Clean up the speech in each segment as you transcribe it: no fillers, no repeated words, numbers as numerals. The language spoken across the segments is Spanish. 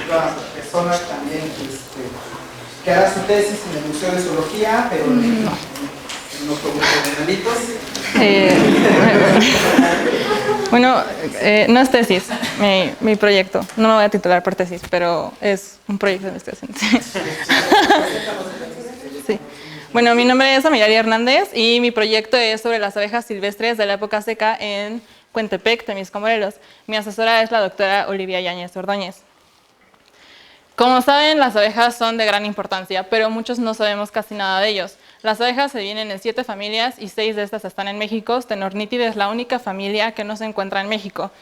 otra persona también que hará su tesis en el Museo de Zoología, pero en otro grupo de animalitos. Bueno, no es tesis, mi proyecto. No me voy a titular por tesis, pero es un proyecto de investigación. Sí. Bueno, mi nombre es Amayari Hernández y mi proyecto es sobre las abejas silvestres de la época seca en Cuentepec, Temisco, Morelos. Mi asesora es la doctora Olivia Yáñez Ordóñez. Como saben, las abejas son de gran importancia, pero muchos no sabemos casi nada de ellos. Las abejas se dividen en 7 familias y 6 de estas están en México. Stenornithidae es la única familia que no se encuentra en México.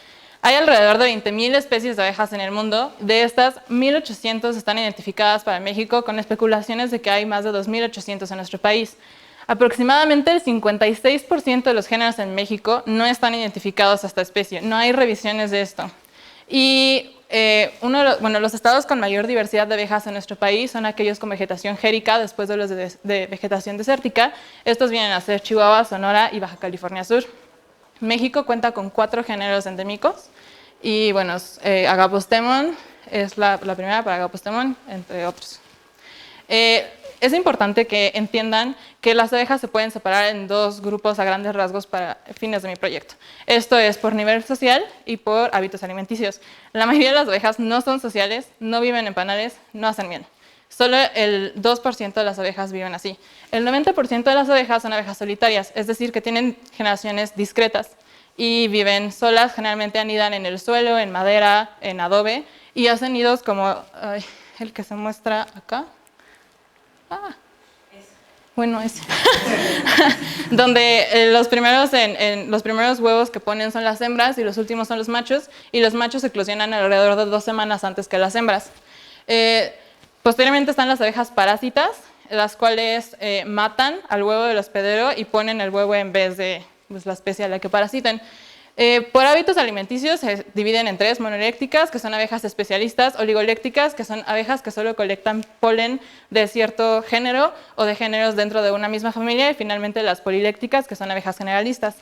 Hay alrededor de 20,000 especies de abejas en el mundo. De estas, 1,800 están identificadas para México, con especulaciones de que hay más de 2,800 en nuestro país. Aproximadamente el 56% de los géneros en México no están identificados a esta especie. No hay revisiones de esto. Y los estados con mayor diversidad de abejas en nuestro país son aquellos con vegetación xérica después de los de vegetación desértica. Estos vienen a ser Chihuahua, Sonora y Baja California Sur. México cuenta con 4 géneros endémicos y bueno, Agapostemon es la primera para Agapostemon, entre otros. Es importante que entiendan que las abejas se pueden separar en 2 grupos a grandes rasgos para fines de mi proyecto. Esto es por nivel social y por hábitos alimenticios. La mayoría de las abejas no son sociales, no viven en panales, no hacen miel. Solo el 2% de las abejas viven así. El 90% de las abejas son abejas solitarias, es decir, que tienen generaciones discretas y viven solas, generalmente anidan en el suelo, en madera, en adobe y hacen nidos como el que se muestra acá. Bueno, es donde los primeros huevos que ponen son las hembras y los últimos son los machos, y los machos eclosionan alrededor de 2 semanas antes que las hembras. Posteriormente están las abejas parásitas, las cuales matan al huevo del hospedero y ponen el huevo en vez de la especie a la que parasitan. Por hábitos alimenticios se dividen en 3: monolécticas, que son abejas especialistas; oligolécticas, que son abejas que solo colectan polen de cierto género o de géneros dentro de una misma familia; y finalmente las polilécticas, que son abejas generalistas.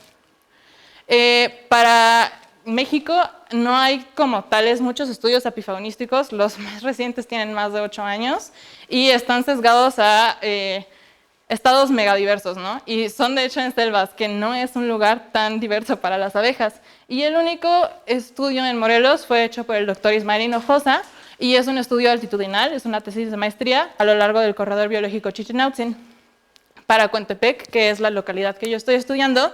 Para México no hay como tales muchos estudios apifaunísticos, los más recientes tienen más de 8 años y están sesgados a estados megadiversos, ¿no? Y son de hecho en selvas, que no es un lugar tan diverso para las abejas. Y el único estudio en Morelos fue hecho por el doctor Ismael Hinojosa y es un estudio altitudinal, es una tesis de maestría a lo largo del corredor biológico Chichinautzin. Para Cuentepec, que es la localidad que yo estoy estudiando,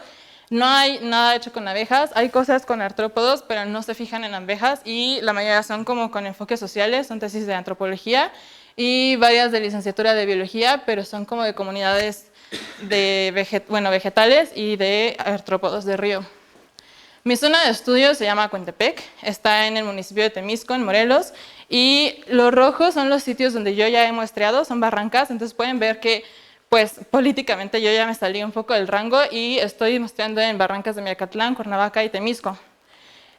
no hay nada hecho con abejas, hay cosas con artrópodos, pero no se fijan en abejas y la mayoría son como con enfoques sociales, son tesis de antropología y varias de licenciatura de biología, pero son como de comunidades de vegetales y de artrópodos de río. Mi zona de estudio se llama Cuentepec, está en el municipio de Temisco, en Morelos, y los rojos son los sitios donde yo ya he muestreado, son barrancas, entonces pueden ver que pues políticamente yo ya me salí un poco del rango y estoy muestreando en Barrancas de Miacatlán, Cuernavaca y Temisco.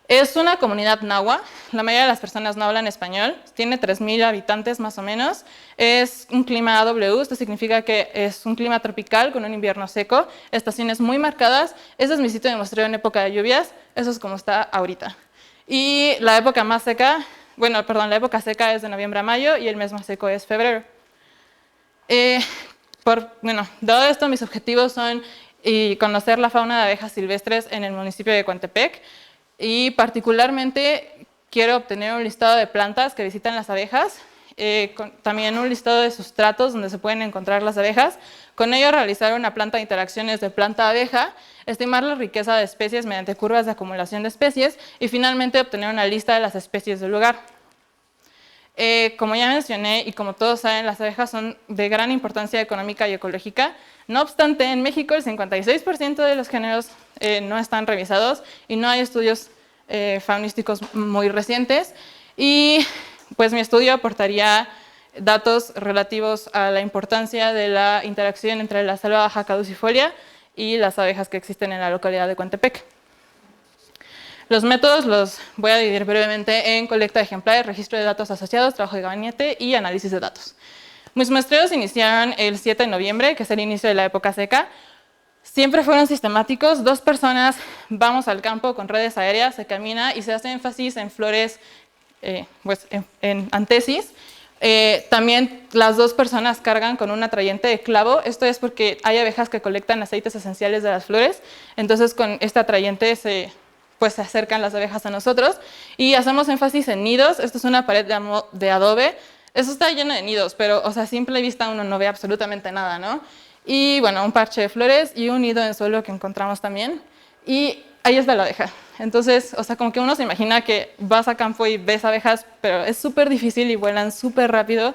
Es una comunidad nahua, la mayoría de las personas no hablan español, tiene 3,000 habitantes más o menos, es un clima AW, esto significa que es un clima tropical con un invierno seco, estaciones muy marcadas. Ese es mi sitio de muestreo en época de lluvias, eso es como está ahorita. Y la época más seca, la época seca es de noviembre a mayo y el mes más seco es febrero. Dado esto, mis objetivos son conocer la fauna de abejas silvestres en el municipio de Cuentepec, y particularmente quiero obtener un listado de plantas que visitan las abejas, también un listado de sustratos donde se pueden encontrar las abejas, con ello realizar una planta de interacciones de planta-abeja, estimar la riqueza de especies mediante curvas de acumulación de especies y finalmente obtener una lista de las especies del lugar. Como ya mencioné y como todos saben, las abejas son de gran importancia económica y ecológica. No obstante, en México el 56% de los géneros no están revisados y no hay estudios faunísticos muy recientes. Y pues mi estudio aportaría datos relativos a la importancia de la interacción entre la selva baja caducifolia y las abejas que existen en la localidad de Cuentepec. Los métodos los voy a dividir brevemente en colecta de ejemplares, registro de datos asociados, trabajo de gabinete y análisis de datos. Mis muestreos iniciaron el 7 de noviembre, que es el inicio de la época seca. Siempre fueron sistemáticos, 2 personas vamos al campo con redes aéreas, se camina y se hace énfasis en flores pues, en antesis. También las dos personas cargan con un atrayente de clavo. Esto es porque hay abejas que colectan aceites esenciales de las flores. Entonces, con este atrayente pues, se acercan las abejas a nosotros. Y hacemos énfasis en nidos. Esto es una pared de adobe. Eso está lleno de nidos, pero o sea, a simple vista uno no ve absolutamente nada, ¿no? Y bueno, un parche de flores y un nido en suelo que encontramos también. Y ahí está la abeja. Entonces, o sea, como que uno se imagina que vas a campo y ves abejas, pero es súper difícil y vuelan súper rápido.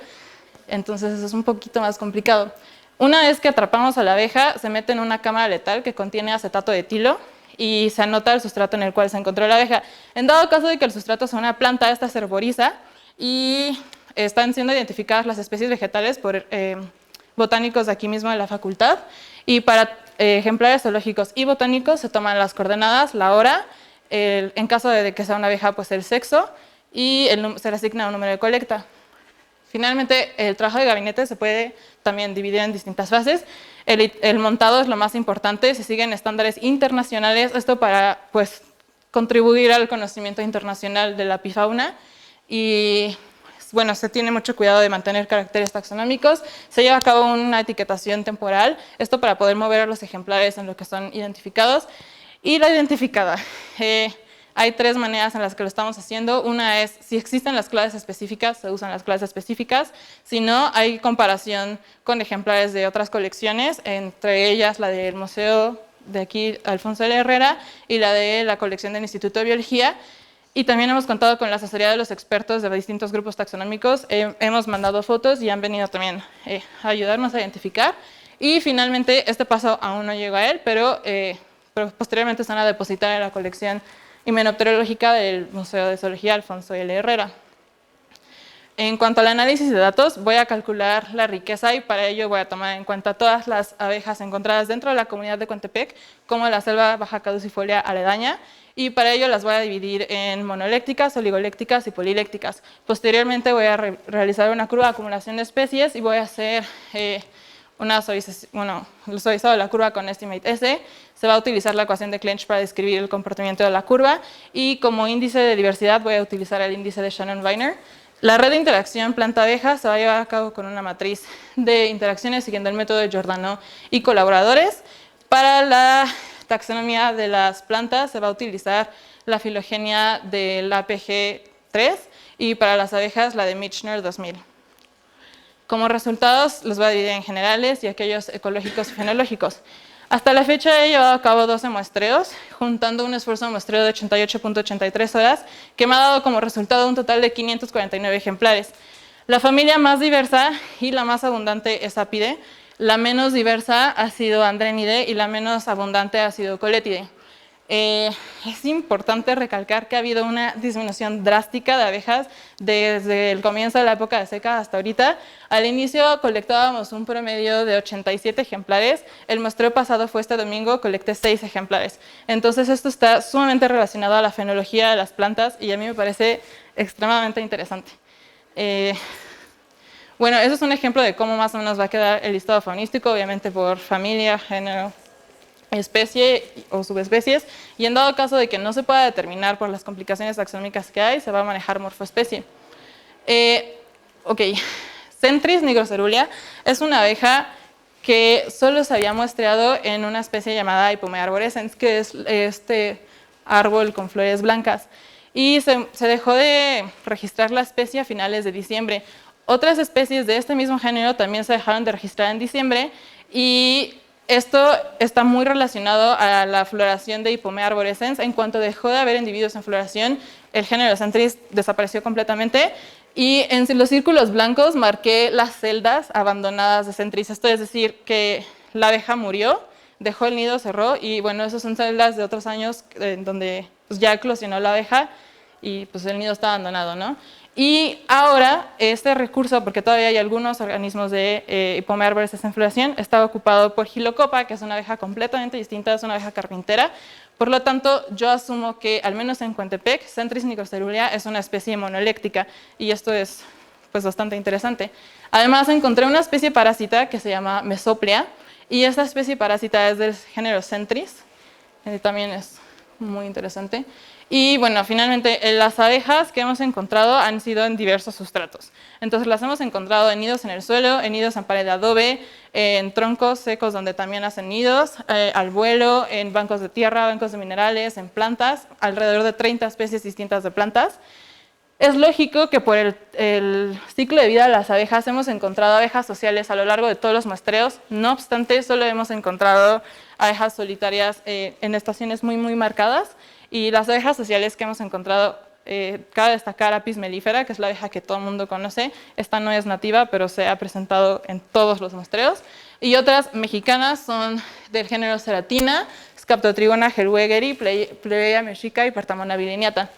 Entonces, eso es un poquito más complicado. Una vez que atrapamos a la abeja, se mete en una cámara letal que contiene acetato de etilo y se anota el sustrato en el cual se encontró la abeja. En dado caso de que el sustrato sea una planta, esta se herboriza y están siendo identificadas las especies vegetales por botánicos de aquí mismo de la facultad, y para ejemplares zoológicos y botánicos se toman las coordenadas, la hora, en caso de que sea una abeja, pues el sexo, y se le asigna un número de colecta. Finalmente, el trabajo de gabinete se puede también dividir en distintas fases. El montado es lo más importante, se siguen estándares internacionales, esto para pues, contribuir al conocimiento internacional de la apifauna, y bueno, se tiene mucho cuidado de mantener caracteres taxonómicos, se lleva a cabo una etiquetación temporal, esto para poder mover a los ejemplares en lo que son identificados. Y la identificada, hay tres maneras en las que lo estamos haciendo. Una es, si existen las clases específicas, se usan las clases específicas, si no, hay comparación con ejemplares de otras colecciones, entre ellas la del Museo de aquí, Alfonso L. Herrera, y la de la colección del Instituto de Biología. Y también hemos contado con la asesoría de los expertos de distintos grupos taxonómicos. Hemos mandado fotos y han venido también a ayudarnos a identificar. Y finalmente, este paso aún no llegó a él, pero posteriormente se van a depositar en la colección himenopterológica del Museo de Zoología Alfonso L. Herrera. En cuanto al análisis de datos, voy a calcular la riqueza y para ello voy a tomar en cuenta todas las abejas encontradas dentro de la comunidad de Contepec, como la selva baja caducifolia aledaña, y para ello las voy a dividir en monolécticas, oligolécticas y polilécticas. Posteriormente voy a realizar una curva de acumulación de especies y voy a hacer el suavizado de la curva con Estimate S. Se va a utilizar la ecuación de Clench para describir el comportamiento de la curva y como índice de diversidad voy a utilizar el índice de Shannon-Weiner. La red de interacción planta-abeja se va a llevar a cabo con una matriz de interacciones siguiendo el método de Giordano y colaboradores. Para la taxonomía de las plantas se va a utilizar la filogenia del APG3 y para las abejas la de Michener 2000. Como resultados los voy a dividir en generales y aquellos ecológicos y fenológicos. Hasta la fecha he llevado a cabo 12 muestreos, juntando un esfuerzo de muestreo de 88.83 horas, que me ha dado como resultado un total de 549 ejemplares. La familia más diversa y la más abundante es Apidae, la menos diversa ha sido Andrenidae y la menos abundante ha sido Coletidae. Es importante recalcar que ha habido una disminución drástica de abejas desde el comienzo de la época de seca hasta ahorita. Al inicio colectábamos un promedio de 87 ejemplares, el muestreo pasado fue este domingo, colecté 6 ejemplares. Entonces esto está sumamente relacionado a la fenología de las plantas y a mí me parece extremadamente interesante. Bueno, eso es un ejemplo de cómo más o menos va a quedar el listado faunístico, obviamente por familia, género, especie o subespecies, y en dado caso de que no se pueda determinar por las complicaciones taxonómicas que hay, se va a manejar morfoespecie. Centris nigrocerulea es una abeja que solo se había muestreado en una especie llamada Hipomea arborescens, que es este árbol con flores blancas, y se dejó de registrar la especie a finales de diciembre. Otras especies de este mismo género también se dejaron de registrar en diciembre, y esto está muy relacionado a la floración de Hipomea arborescens. En cuanto dejó de haber individuos en floración, el género Centris desapareció completamente, y en los círculos blancos marqué las celdas abandonadas de Centris. Esto es decir, que la abeja murió, dejó el nido, cerró, y bueno, esas son celdas de otros años en donde pues, ya eclosionó la abeja y pues el nido está abandonado, ¿no? Y ahora este recurso, porque todavía hay algunos organismos de Hipomea arborescens en floración, está ocupado por Hilocopa, que es una abeja completamente distinta, es una abeja carpintera. Por lo tanto, yo asumo que, al menos en Contepec, Centris nigrocerulea es una especie monoléctica, y esto es pues, bastante interesante. Además, encontré una especie parásita que se llama Mesoplea, y esta especie parásita es del género Centris, también es muy interesante. Y bueno, finalmente las abejas que hemos encontrado han sido en diversos sustratos. Entonces las hemos encontrado en nidos en el suelo, en nidos en pared de adobe, en troncos secos donde también hacen nidos, al vuelo, en bancos de tierra, bancos de minerales, en plantas, alrededor de 30 especies distintas de plantas. Es lógico que por el ciclo de vida de las abejas hemos encontrado abejas sociales a lo largo de todos los muestreos, no obstante solo hemos encontrado abejas solitarias en estaciones muy marcadas, y las abejas sociales que hemos encontrado, cabe destacar Apis mellifera, que es la abeja que todo el mundo conoce. Esta no es nativa, pero se ha presentado en todos los muestreos. Y otras mexicanas son del género Ceratina, Scaptotrigona hellwegeri, Plebeia mexica y Pertamona viriniata.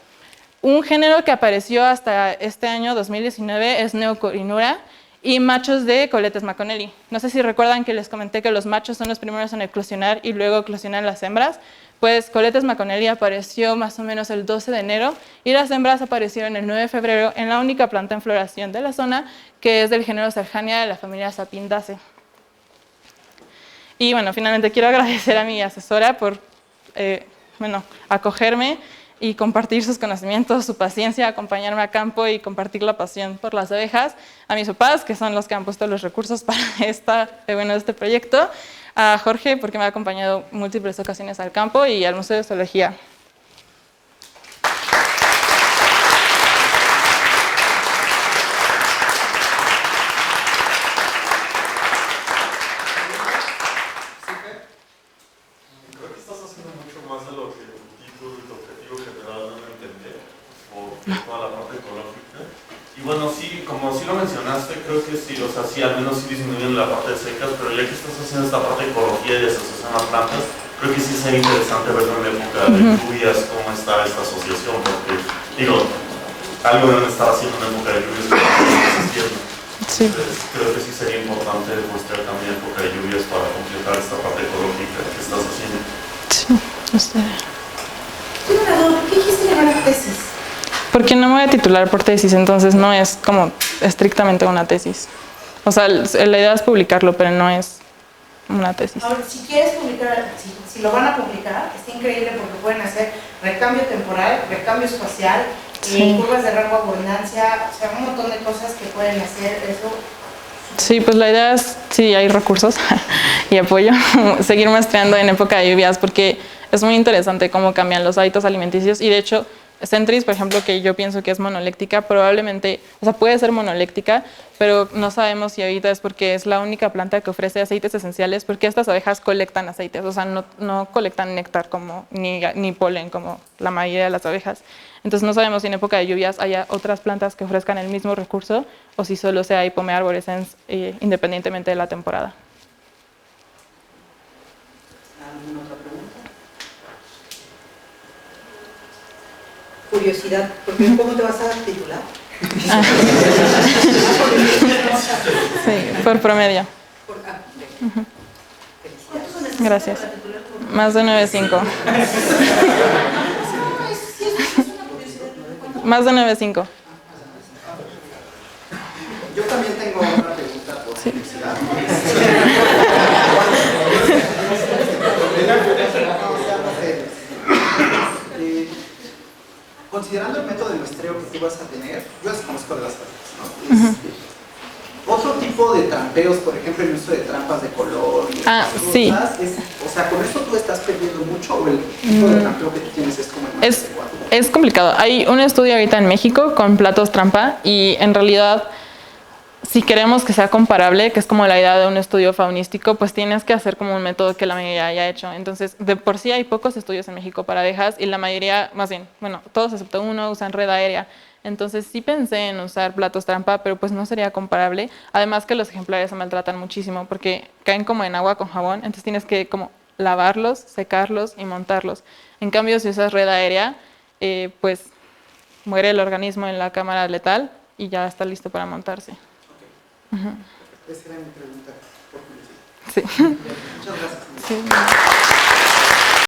Un género que apareció hasta este año 2019 es Neocorinura y machos de Coletes maconelli. No sé si recuerdan que les comenté que los machos son los primeros en eclosionar y luego eclosionan las hembras. Pues Coletes maconelli apareció más o menos el 12 de enero y las hembras aparecieron el 9 de febrero en la única planta en floración de la zona, que es del género Serrania de la familia Sapindaceae. Y bueno, finalmente quiero agradecer a mi asesora por acogerme y compartir sus conocimientos, su paciencia, acompañarme a campo y compartir la pasión por las abejas, a mis papás, que son los que han puesto los recursos para este proyecto, a Jorge, porque me ha acompañado múltiples ocasiones al campo, y al Museo de Zoología. Creo que estás haciendo mucho más de lo que tu título y tu objetivo general no entender, o toda la parte ecológica. Y bueno, sí, como sí lo mencionaste, creo que sí, o sea, sí, al menos sí disminuyen la parte de secas, pero ya que estás haciendo esta parte de ecología y de asociación a plantas, creo que sí sería interesante verlo en época de lluvias, cómo está esta asociación, porque, digo, algo deben estar haciendo en época de lluvias que no están haciendo. Sí. Entonces, creo que sí sería importante mostrar también época de lluvias para completar esta parte ecológica que estás haciendo. Sí, no sé. Tengo una duda, ¿por qué dijiste llamar a tesis? Porque no me voy a titular por tesis, entonces no es como estrictamente una tesis. O sea, la idea es publicarlo, pero no es una tesis. Ahora, si quieres publicar, si lo van a publicar, está increíble porque pueden hacer recambio temporal, recambio espacial, curvas de rango abundancia, o sea, un montón de cosas que pueden hacer eso. Sí, pues la idea es, sí, hay recursos y apoyo, seguir muestreando en época de lluvias, porque es muy interesante cómo cambian los hábitos alimenticios, y de hecho, Centris, por ejemplo, que yo pienso que es monoléctica, probablemente, o sea, puede ser monoléctica, pero no sabemos si ahorita es porque es la única planta que ofrece aceites esenciales, porque estas abejas colectan aceites, o sea, no colectan néctar como, ni polen como la mayoría de las abejas. Entonces no sabemos si en época de lluvias haya otras plantas que ofrezcan el mismo recurso o si solo sea Hipomea arborescens independientemente de la temporada. ¿Alguna otra pregunta? Curiosidad, porque ¿cómo te vas a titular? Sí, por promedio. Gracias. Más de 9.5. Más de 9.5. Yo también tengo una pregunta por curiosidad. Considerando el método de muestreo que tú vas a tener, yo las conozco de las abejas, ¿no? Otro tipo de trampeos, por ejemplo, el uso de trampas de color y sí. cosas, o sea, ¿con esto tú estás perdiendo mucho o el tipo de trampeo que tú tienes es como el más adecuado? Es complicado. Hay un estudio ahorita en México con platos trampa, y en realidad, si queremos que sea comparable, que es como la idea de un estudio faunístico, pues tienes que hacer como un método que la mayoría haya hecho. Entonces, de por sí hay pocos estudios en México para abejas, y la mayoría, más bien, bueno, todos excepto uno usan red aérea. Entonces sí pensé en usar platos trampa, pero pues no sería comparable. Además que los ejemplares se maltratan muchísimo porque caen como en agua con jabón, entonces tienes que como lavarlos, secarlos y montarlos. En cambio, si usas red aérea, pues muere el organismo en la cámara letal y ya está listo para montarse. Esa era mi pregunta por curiosidad. Sí. Muchas gracias. Sí.